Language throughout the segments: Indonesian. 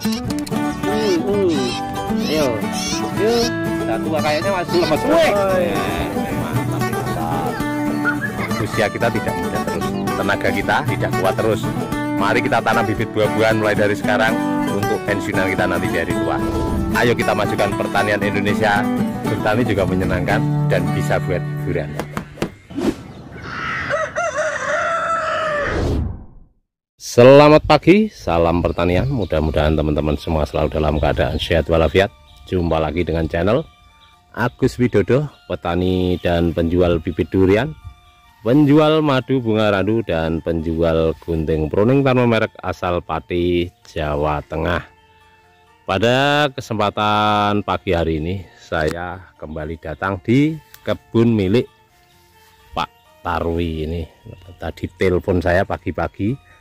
Ayo, yuk. Satu kayaknya masih lemas. Mantap. Usia kita tidak muda terus, tenaga kita tidak kuat terus. Mari kita tanam bibit buah-buahan mulai dari sekarang untuk pensiunan kita nanti di hari tua. Ayo kita majukan pertanian Indonesia. Bertani juga menyenangkan dan bisa buat hiburan. Selamat pagi, salam pertanian. Mudah-mudahan teman-teman semua selalu dalam keadaan sehat walafiat. Jumpa lagi dengan channel Agus Widodo, petani dan penjual bibit durian, penjual madu bunga randu, dan penjual gunting pruning tanpa merek asal Pati, Jawa Tengah. Pada kesempatan pagi hari ini saya kembali datang di kebun milik Pak Tarwi ini. Tadi telepon saya pagi-pagi,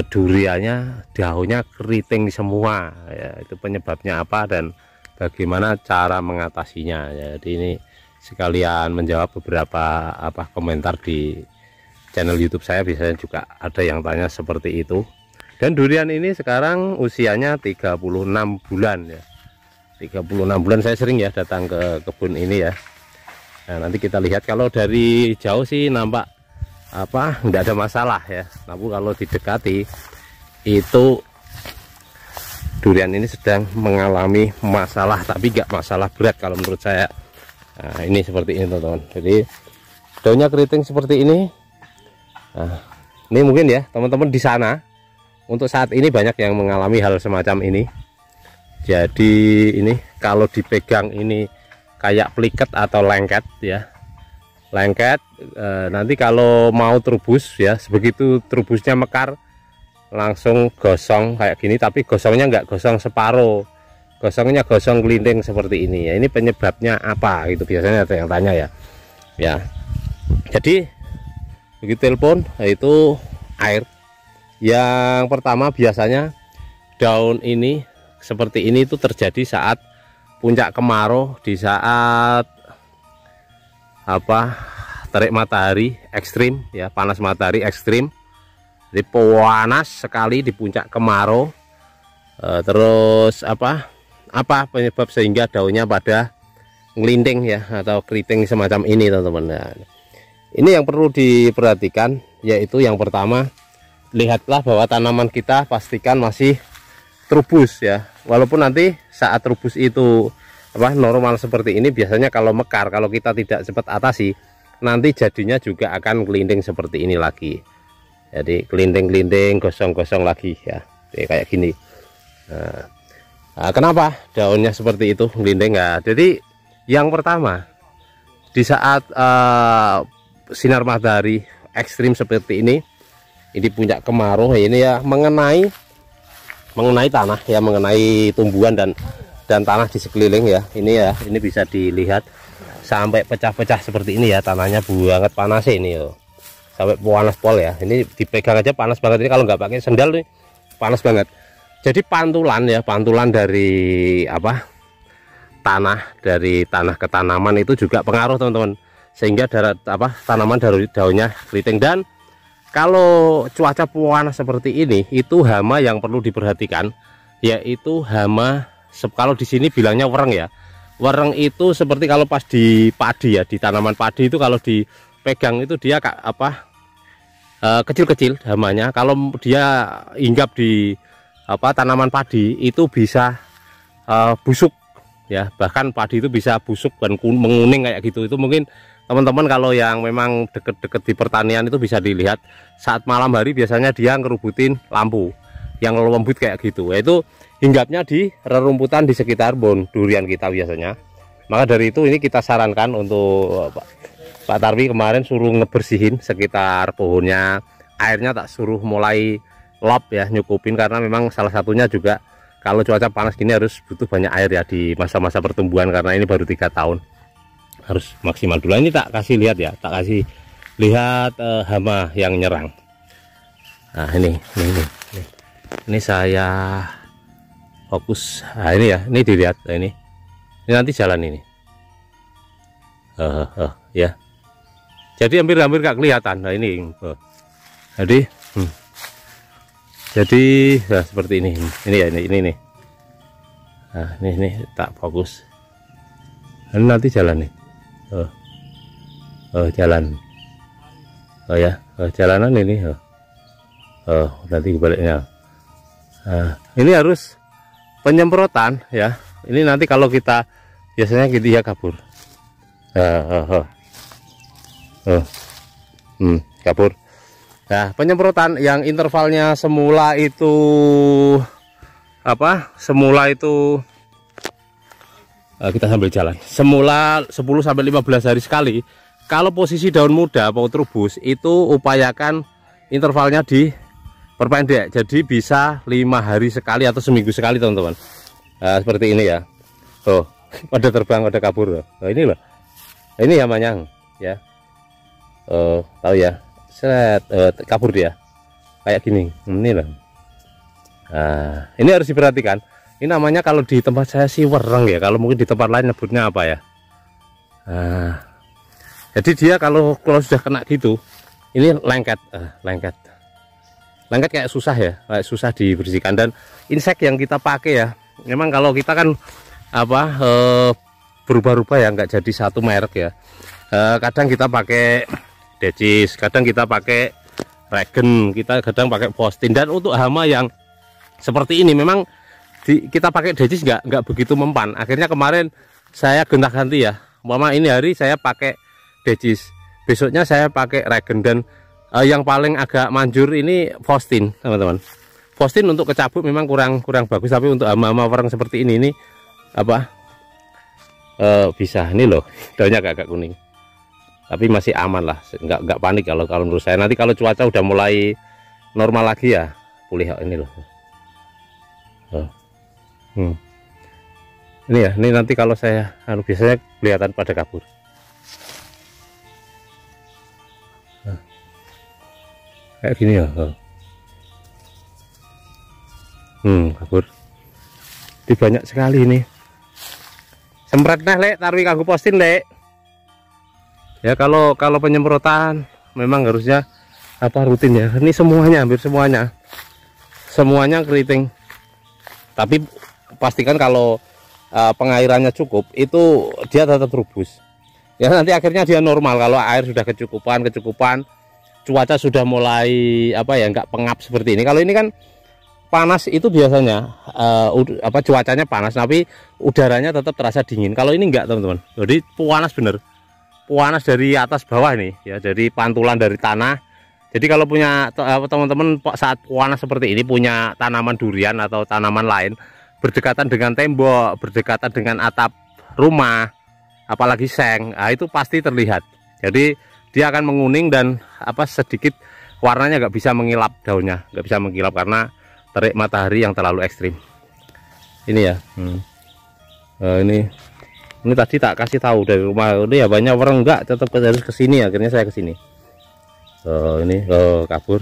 duriannya daunnya keriting semua ya, itu penyebabnya apa dan bagaimana cara mengatasinya. Jadi ini sekalian menjawab beberapa komentar di channel YouTube saya, biasanya juga ada yang tanya seperti itu. Dan durian ini sekarang usianya 36 bulan ya. 36 bulan saya sering ya datang ke kebun ini ya. Nah, nanti kita lihat, kalau dari jauh sih nampak enggak ada masalah ya, tapi kalau didekati itu durian ini sedang mengalami masalah, tapi enggak masalah berat kalau menurut saya. Nah, ini seperti ini teman-teman, jadi daunnya keriting seperti ini. Nah, ini mungkin ya teman-teman di sana untuk saat ini banyak yang mengalami hal semacam ini. Jadi ini kalau dipegang ini kayak pliket atau lengket ya, lengket. Nanti kalau mau trubus ya, begitu trubusnya mekar langsung gosong kayak gini, tapi gosongnya enggak gosong separuh, gosongnya gosong kelinting seperti ini ya. Ini penyebabnya apa gitu, biasanya ada yang tanya ya. Ya, jadi begitu telepon itu air. Yang pertama biasanya daun ini seperti ini itu terjadi saat puncak kemarau, di saat terik matahari ekstrim ya, panas matahari ekstrim. Jadi panas sekali di puncak kemarau. Terus apa penyebab sehingga daunnya pada ngelinting ya atau keriting semacam ini teman-teman. Nah, ini yang perlu diperhatikan, yaitu yang pertama, lihatlah bahwa tanaman kita pastikan masih trubus ya. Walaupun nanti saat trubus itu normal seperti ini, biasanya kalau mekar, kalau kita tidak cepat atasi, nanti jadinya juga akan kelinting seperti ini lagi. Jadi kelinting-kelinting, gosong-gosong lagi ya, kayak gini. Nah, kenapa daunnya seperti itu kelinting? Nah, jadi yang pertama, di saat sinar matahari ekstrim seperti ini puncak kemarau ini ya, mengenai tanah ya, mengenai tumbuhan dan tanah di sekeliling ya. Ini bisa dilihat sampai pecah-pecah seperti ini ya, tanahnya banget panas ini yo, sampai panas pol ya. Ini dipegang aja panas banget, ini kalau nggak pakai sendal nih panas banget. Jadi pantulan dari dari tanah ke tanaman itu juga pengaruh teman-teman, sehingga tanaman daunnya keriting. Dan kalau cuaca panas seperti ini, itu hama yang perlu diperhatikan, yaitu hama, kalau di sini bilangnya wereng ya. Wereng itu seperti kalau pas di padi ya, di tanaman padi itu kalau dipegang itu dia kecil-kecil hamanya. Kalau dia hinggap di tanaman padi itu bisa busuk ya, bahkan padi itu bisa busuk dan menguning kayak gitu. Itu mungkin teman-teman kalau yang memang deket-deket di pertanian itu bisa dilihat saat malam hari, biasanya dia ngerubutin lampu yang lembut kayak gitu. Itu hinggapnya di rerumputan di sekitar pohon durian kita biasanya. Maka dari itu ini kita sarankan untuk Pak Tarwi kemarin suruh ngebersihin sekitar pohonnya, airnya tak suruh mulai lop ya, nyukupin, karena memang salah satunya juga kalau cuaca panas gini harus butuh banyak air ya di masa-masa pertumbuhan, karena ini baru 3 tahun, harus maksimal dulu. Ini tak kasih lihat ya, tak kasih lihat hama yang nyerang. Nah ini saya fokus. Nah ini ya, ini dilihat. Nah, ini nanti jalan ini ya, jadi hampir gak kelihatan. Nah ini jadi ya, seperti ini ya, ini Nah, ini tak fokus. Ini nanti jalan nih. Jalan. Oh ya, jalanan ini. Nanti kebaliknya. Nah, ini harus penyemprotan ya. Ini nanti kalau kita biasanya gitu ya kabur. Kabur. Nah, penyemprotan yang intervalnya semula itu apa? Semula itu kita sambil jalan. Semula 10 sampai 15 hari sekali. Kalau posisi daun muda paut rubus itu upayakan intervalnya diperpendek. Jadi bisa 5 hari sekali atau seminggu sekali, teman-teman. Nah, seperti ini ya. Pada terbang, pada kabur. Nah, ini loh. Ini ya manyang ya. Tahu ya. Seret, kabur dia. Kayak gini. Ini loh. Nah, ini harus diperhatikan. Ini namanya kalau di tempat saya sih wereng ya. Kalau mungkin di tempat lain nyebutnya apa ya? Nah, jadi dia kalau sudah kena gitu, ini lengket, lengket kayak susah ya, kayak susah dibersihkan. Dan insek yang kita pakai ya, memang kalau kita kan apa berubah-ubah ya, nggak jadi satu merek ya. Kadang kita pakai Decis, kadang kita pakai Regen, kita kadang pakai Postin. Dan untuk hama yang seperti ini memang kita pakai Decis nggak begitu mempan. Akhirnya kemarin saya gonta-ganti ya. Mama ini hari saya pakai Decis, besoknya saya pakai Regen. Dan yang paling agak manjur ini Postin, teman-teman. Postin untuk kecabut memang kurang bagus, tapi untuk hama-hama warang seperti ini apa bisa. Ini loh, daunnya agak kuning, tapi masih aman lah, nggak panik kalau menurut saya. Nanti kalau cuaca udah mulai normal lagi ya pulih ini loh. Ini ya, ini nanti kalau saya biasanya kelihatan pada kabur. Kayak gini ya. Kabur. Ini banyak sekali ini. Sempret nah lek, taruh kanggo Postin lek. Ya kalau penyemprotan memang harusnya rutin ya. Ini semuanya, hampir semuanya keriting. Tapi pastikan kalau pengairannya cukup, itu dia tetap rubus. Ya nanti akhirnya dia normal kalau air sudah kecukupan, cuaca sudah mulai nggak pengap seperti ini. Kalau ini kan panas itu biasanya cuacanya panas, tapi udaranya tetap terasa dingin. Kalau ini enggak, teman-teman. Jadi panas bener. Panas dari atas bawah nih ya, dari pantulan dari tanah. Jadi kalau punya teman-teman saat panas seperti ini punya tanaman durian atau tanaman lain berdekatan dengan tembok, berdekatan dengan atap rumah, apalagi seng, itu pasti terlihat. Jadi dia akan menguning dan sedikit warnanya nggak bisa mengilap, daunnya nggak bisa mengilap karena terik matahari yang terlalu ekstrim. Ini ya. Ini tadi tak kasih tahu dari rumah ini ya, banyak orang enggak tetap harus ke sini. Akhirnya saya ke sini. Ini kabur.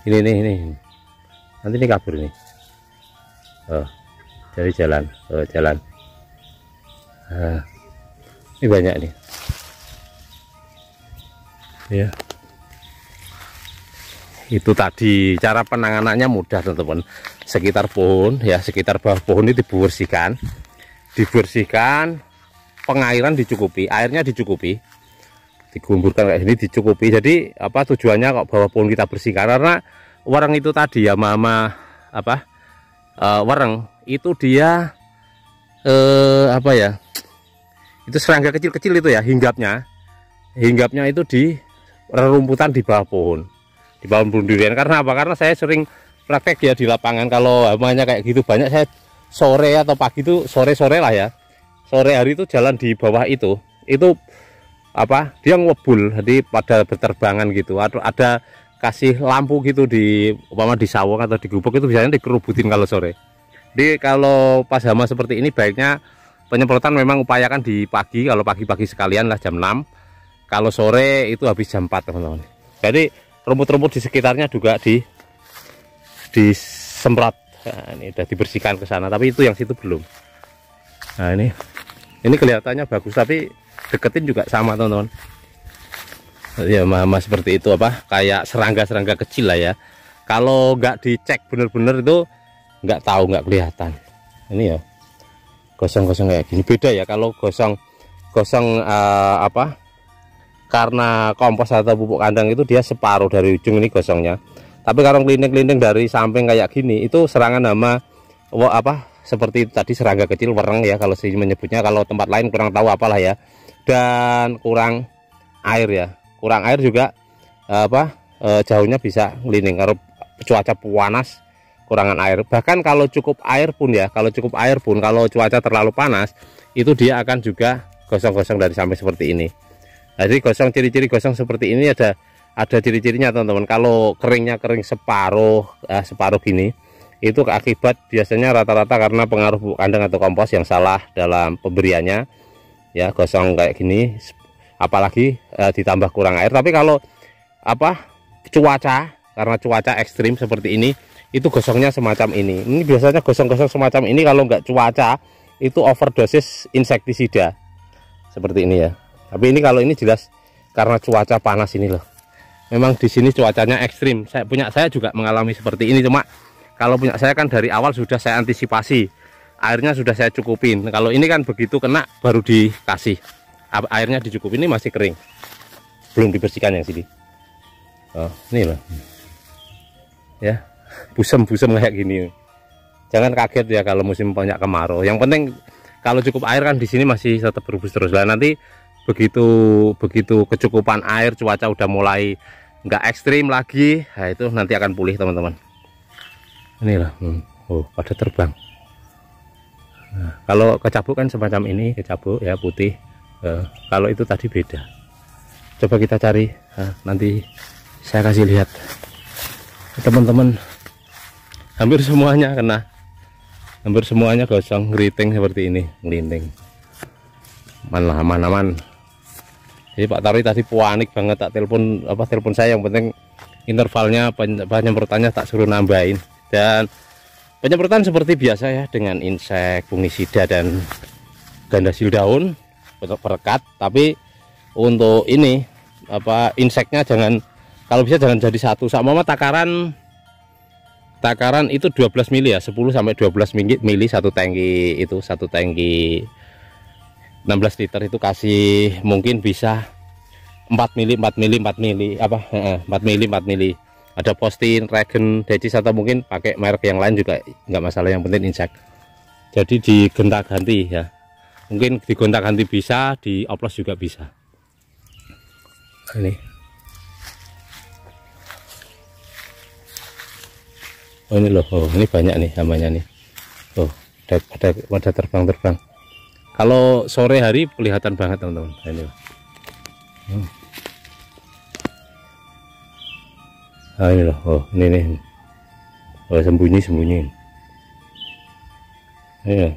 Ini nanti ini kabur ini. Dari jalan. Ini banyak nih. Ya. Itu tadi cara penanganannya mudah, teman-teman. Sekitar pohon ya, sekitar bawah pohon ini dibersihkan, pengairan dicukupi, airnya dicukupi, digumburkan kayak ini, dicukupi. Jadi tujuannya kok bawah pohon kita bersihkan, karena wareng itu tadi ya, wareng itu dia itu serangga kecil-kecil itu ya, hinggapnya itu di rerumputan di bawah pohon durian. Karena apa? Karena saya sering praktek ya di lapangan, kalau hamanya kayak gitu banyak, saya sore atau pagi itu, sore lah ya, sore hari itu jalan di bawah itu dia ngebul, jadi pada berterbangan gitu, atau ada kasih lampu gitu di sawung atau di gubuk, itu biasanya dikerubutin kalau sore. Jadi kalau pas hama seperti ini baiknya penyemprotan memang upayakan di pagi, kalau pagi-pagi sekalian lah jam 6, kalau sore itu habis jam 4, teman-teman. Jadi rumput-rumput di sekitarnya juga disemprot. Nah, ini udah dibersihkan ke sana, tapi itu yang situ belum. Nah, ini kelihatannya bagus, tapi deketin juga sama, teman-teman. Ya mama seperti itu, kayak serangga-serangga kecil lah ya. Kalau nggak dicek bener-bener itu nggak tahu, nggak kelihatan. Ini ya, gosong-gosong kayak gini. Beda ya kalau gosong apa, karena kompos atau pupuk kandang itu dia separuh dari ujung ini gosongnya. Tapi kalau kelinting-kelinting dari samping kayak gini itu serangan hama apa seperti itu tadi, serangga kecil wereng ya kalau sih menyebutnya, kalau tempat lain kurang tahu apalah ya. Dan kurang air ya, kurang air juga jauhnya bisa ngelinding kalau cuaca panas, kurangan air. Bahkan kalau cukup air pun ya, kalau cuaca terlalu panas itu dia akan juga gosong-gosong dari samping seperti ini. Jadi gosong, ciri-ciri gosong seperti ini ada ciri-cirinya teman-teman. Kalau keringnya kering separuh gini, itu akibat biasanya rata-rata karena pengaruh pupuk kandang atau kompos yang salah dalam pemberiannya ya. Gosong kayak gini apalagi ditambah kurang air. Tapi kalau karena cuaca ekstrim seperti ini, itu gosongnya semacam ini. Ini biasanya gosong-gosong semacam ini kalau nggak cuaca itu overdosis insektisida seperti ini ya. Tapi ini kalau ini jelas karena cuaca panas ini loh. Memang di sini cuacanya ekstrim. Saya juga mengalami seperti ini, cuma kalau punya saya kan dari awal sudah saya antisipasi. Airnya sudah saya cukupin. Kalau ini kan begitu kena baru dikasih. Airnya dicukupin, ini masih kering. Belum dibersihkan yang sini. Oh, ini loh. Ya, busem-busem kayak gini. Jangan kaget ya kalau musim banyak kemarau. Yang penting kalau cukup air kan di sini masih tetap berubus terus. Lah nanti begitu kecukupan air, cuaca udah mulai nggak ekstrim lagi, nah itu nanti akan pulih teman-teman. Inilah, oh pada terbang. Nah, kalau kecabuk kan semacam ini, kecabuk ya putih. Kalau itu tadi beda. Coba kita cari, nanti saya kasih lihat teman-teman. Hampir semuanya kena. Hampir semuanya gosong, ngeriting seperti ini, ngelinting. Man. Jadi Pak Tarwi tadi panik banget, tak telepon saya, yang penting intervalnya penyemprotannya tak suruh nambahin. Dan penyemprotan seperti biasa ya, dengan insek, fungisida dan gandasil daun perekat. Tapi untuk ini inseknya jangan, kalau bisa jangan jadi satu. Sama takaran itu 12 mili ya, 10 sampai 12 mili satu tangki itu, satu tangki 16 liter itu kasih mungkin bisa 4 mili. Ada Postin, Regen, Decis, atau mungkin pakai merek yang lain juga nggak masalah, yang penting insek. Jadi digonta-ganti ya, mungkin digonta-ganti bisa, dioplos juga bisa. Ini oh ini loh, oh ini banyak nih namanya nih. Oh pada terbang. Kalau sore hari kelihatan banget teman-teman. Ini loh. Nah, ini loh, oh ini nih. Oh sembunyi. Ini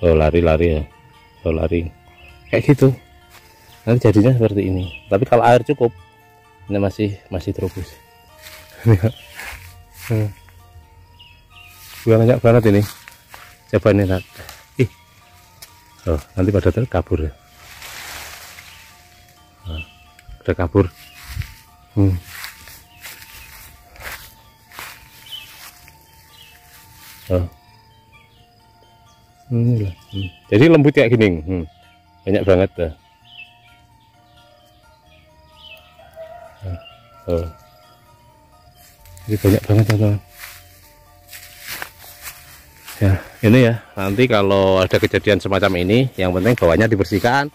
oh lari ya. Oh lari kayak gitu. Nanti jadinya seperti ini. Tapi kalau air cukup, ini masih terubus. Banyak banget ini. Coba nih nak. Oh nanti pada terkabur ya. Udah kabur. Oh. Jadi lembut kayak gini. Banyak banget dah. Oh. Ini banyak banget teman-teman. Ya ini ya, nanti kalau ada kejadian semacam ini, yang penting bawahnya dibersihkan,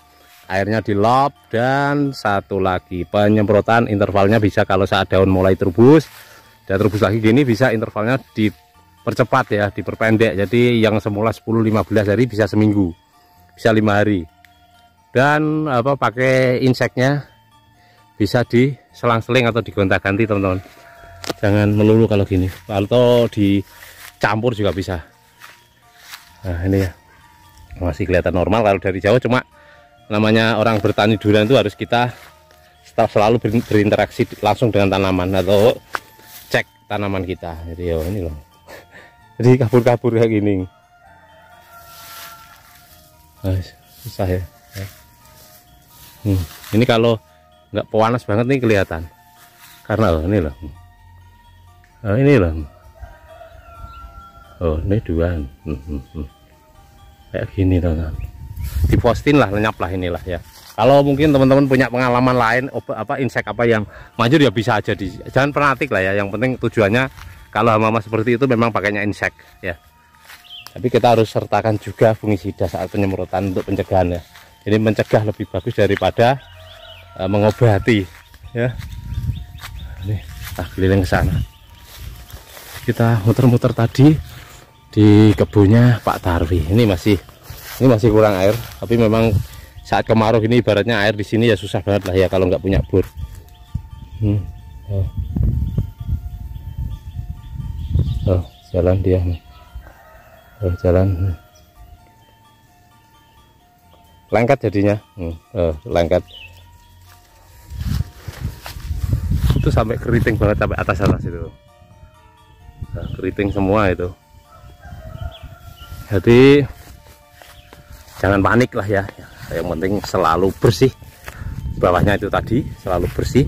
airnya di lop, dan satu lagi penyemprotan intervalnya bisa kalau saat daun mulai terubus dan terubus lagi gini, bisa intervalnya dipercepat ya, diperpendek. Jadi yang semula 10-15 hari bisa seminggu, bisa 5 hari. Dan pakai inseknya bisa diselang-seling atau digonta-ganti teman-teman. Jangan melulu kalau gini, atau dicampur juga bisa. Nah ini ya, masih kelihatan normal kalau dari jauh, cuma namanya orang bertani durian itu harus kita selalu berinteraksi langsung dengan tanaman atau cek tanaman kita. Jadi ini loh, jadi kabur kayak gini. Nah, susah ya. Ini kalau nggak panas banget nih kelihatan, karena ini loh. Oh ini loh. Oh ini dua. kayak gini teman-teman. Dipostin lah, lenyap lah inilah ya. Kalau mungkin teman-teman punya pengalaman lain insek apa yang manjur ya bisa aja jangan fanatik lah ya. Yang penting tujuannya kalau hama seperti itu memang pakainya insek ya. Tapi kita harus sertakan juga fungisida saat penyemprotan untuk pencegahan ya. Ini mencegah lebih bagus daripada mengobati ya. Ini keliling ke sana. Kita muter-muter tadi di kebunnya Pak Tarwi. Ini masih kurang air, tapi memang saat kemarau ini ibaratnya air di sini ya susah banget lah ya kalau nggak punya bor. Jalan dia nih. Jalan lengket jadinya. Lengket itu sampai keriting banget, sampai atas itu. Keriting semua itu. Jadi jangan panik lah ya. Yang penting selalu bersih. Bawahnya itu tadi selalu bersih.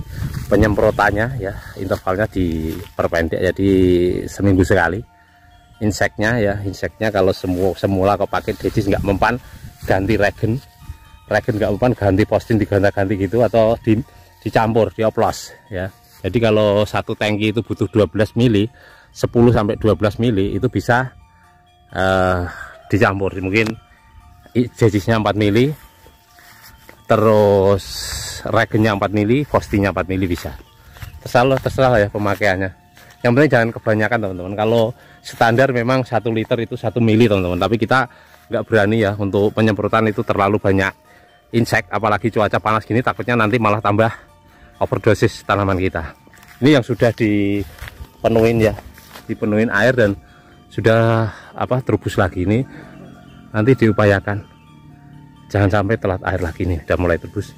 Penyemprotannya ya intervalnya diperpendek jadi seminggu sekali. Inseknya kalau semula kau pakai decis nggak mempan, ganti regen nggak mempan, ganti postin diganti gitu, atau dicampur dioplos ya. Jadi kalau satu tangki itu butuh 12 mili, 10 sampai 12 mili itu bisa dicampur. Mungkin decisnya 4 mili, terus regennya 4 mili, postinnya 4 mili bisa. Terserah ya pemakaiannya. Yang penting jangan kebanyakan teman-teman. Kalau standar memang 1 liter itu 1 mili teman-teman, tapi kita nggak berani ya untuk penyemprotan itu terlalu banyak insek, apalagi cuaca panas gini, takutnya nanti malah tambah overdosis tanaman kita. Ini yang sudah dipenuhin air dan sudah terubus lagi. Ini nanti diupayakan jangan sampai telat air lagi. Nih udah mulai terubus.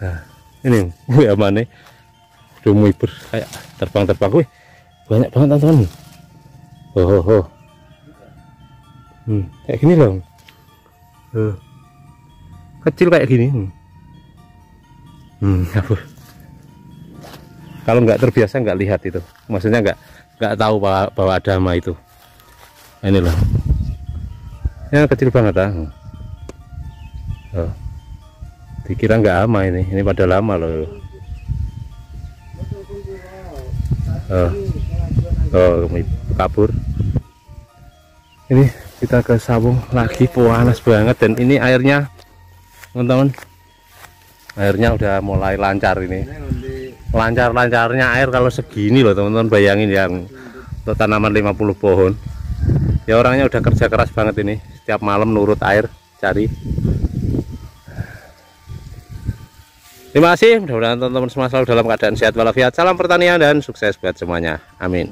Nah, ini ya mana udah mulai kayak terbang. Wih, banyak banget teman-teman. Kayak gini loh. Kecil kayak gini. Kalau nggak terbiasa nggak lihat itu, maksudnya nggak tahu bahwa ada hama itu. Ini loh, ya kecil banget dikira nggak hama, ini pada lama loh. Kabur. Ini kita ke Sawung lagi, panas banget, dan ini airnya teman-teman, airnya udah mulai lancar. Ini lancarnya air kalau segini loh teman-teman, bayangin yang untuk tanaman 50 pohon ya. Orangnya udah kerja keras banget ini, setiap malam nurut air cari. Terima kasih, mudah-mudahan teman-teman semua selalu dalam keadaan sehat walafiat. Salam pertanian dan sukses buat semuanya, amin.